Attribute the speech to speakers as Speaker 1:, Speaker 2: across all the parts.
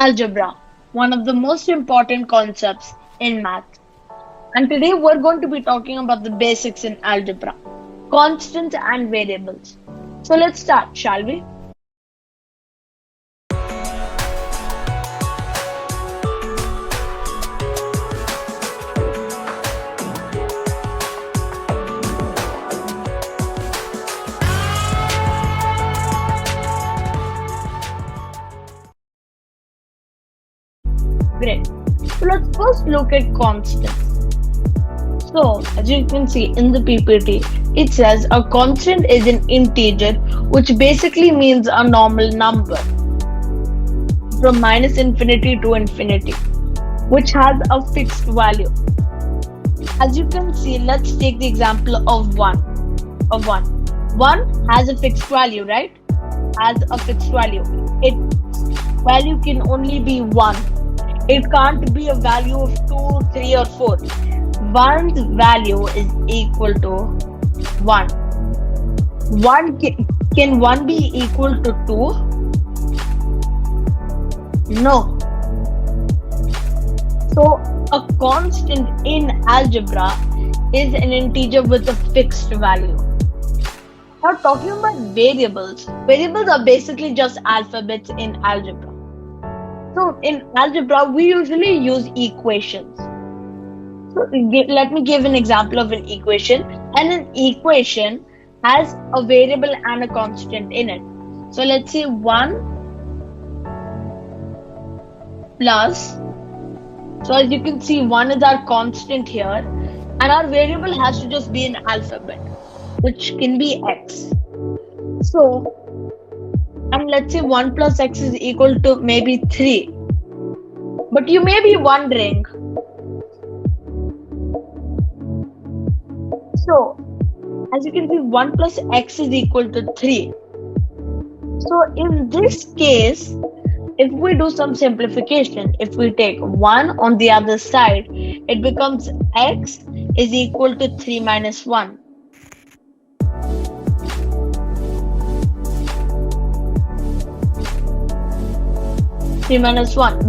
Speaker 1: Algebra, one of the most important concepts in math. And today we're going to be talking about the basics in algebra, constants and variables. So let's start, shall we? Great. So let's first look at constants. So as you can see in the PPT, it says a constant is an integer, which basically means a normal number from minus infinity to infinity, which has a fixed value. As you can see, let's take the example of 1. Of 1. 1 has a fixed value, right? Has a fixed value. Its value can only be 1. It can't be a value of 2, 3 or 4. 1's value is equal to 1. 1 can 1 be equal to 2? No. So a constant in algebra is an integer with a fixed value. Now talking about variables, variables are basically just alphabets in algebra. So in algebra, we usually use equations. So let me give an example of an equation. And an equation has a variable and a constant in it. So let's say 1 plus, so as you can see, 1 is our constant here, and our variable has to just be an alphabet, which can be x. So, and let's say 1 plus x is equal to maybe 3. But you may be wondering, so as you can see, 1 plus x is equal to 3. So in this case, if we do some simplification, if we take 1 on the other side, it becomes x is equal to 3 minus 1.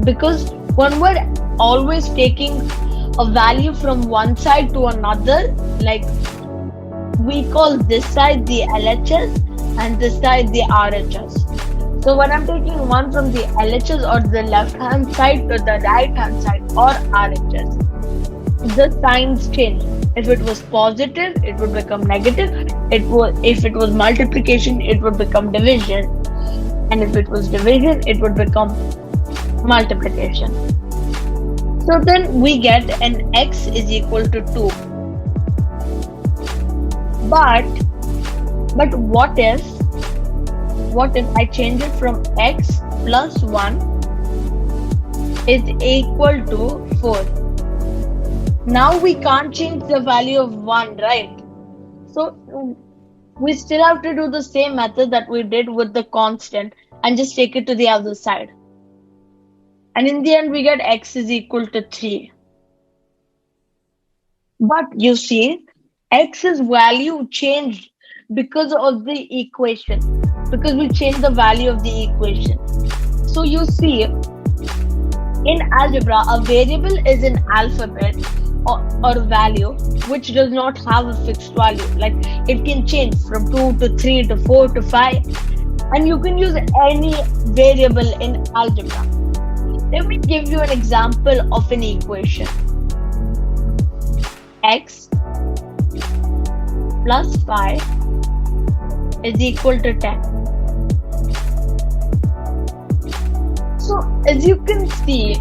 Speaker 1: Because when we're always taking a value from one side to another, like we call this side the LHS and this side the RHS. So when I'm taking 1 from the LHS or the left hand side to the right hand side or RHS, the signs change. If it was positive, it would become negative. If it was multiplication, it would become division. And if it was division, it would become multiplication. So then we get an x is equal to 2. But what if I change it from x plus 1 is equal to 4? Now we can't change the value of 1, right? So we still have to do the same method that we did with the constant and just take it to the other side. And in the end, we get x is equal to 3. But you see, x's value changed because of the equation, because we changed the value of the equation. So you see, in algebra, a variable is an alphabet or value which does not have a fixed value. Like it can change from 2 to 3 to 4 to 5, and you can use any variable in algebra. Let me give you an example of an equation. X plus 5 is equal to 10. So as you can see,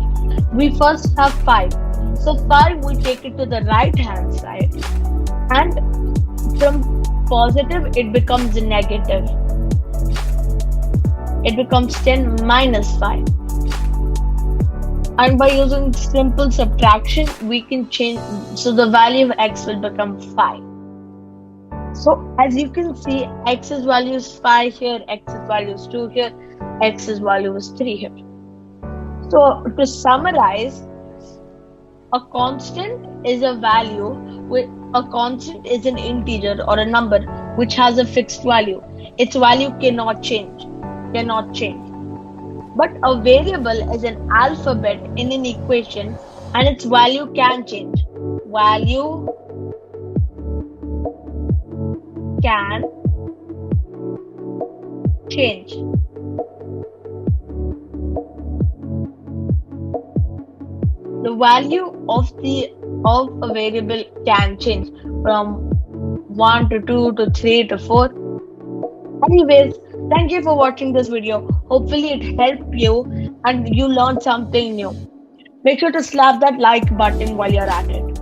Speaker 1: we first have 5. So 5 we take it to the right hand side, and from positive it becomes negative. It becomes 10 minus 5. And by using simple subtraction, we can change, so the value of x will become 5. So as you can see, x's value is 5 here, x's value is 2 here, x's value is 3 here. So to summarize, a constant is a value with a constant is an integer or a number which has a fixed value. Its value cannot change. But a variable is an alphabet in an equation and its value can change. Value can change. The value of a variable can change from 1 to 2 to 3 to 4. Anyways, thank you for watching this video. Hopefully it helped you and you learned something new. Make sure to slap that like button while you're at it.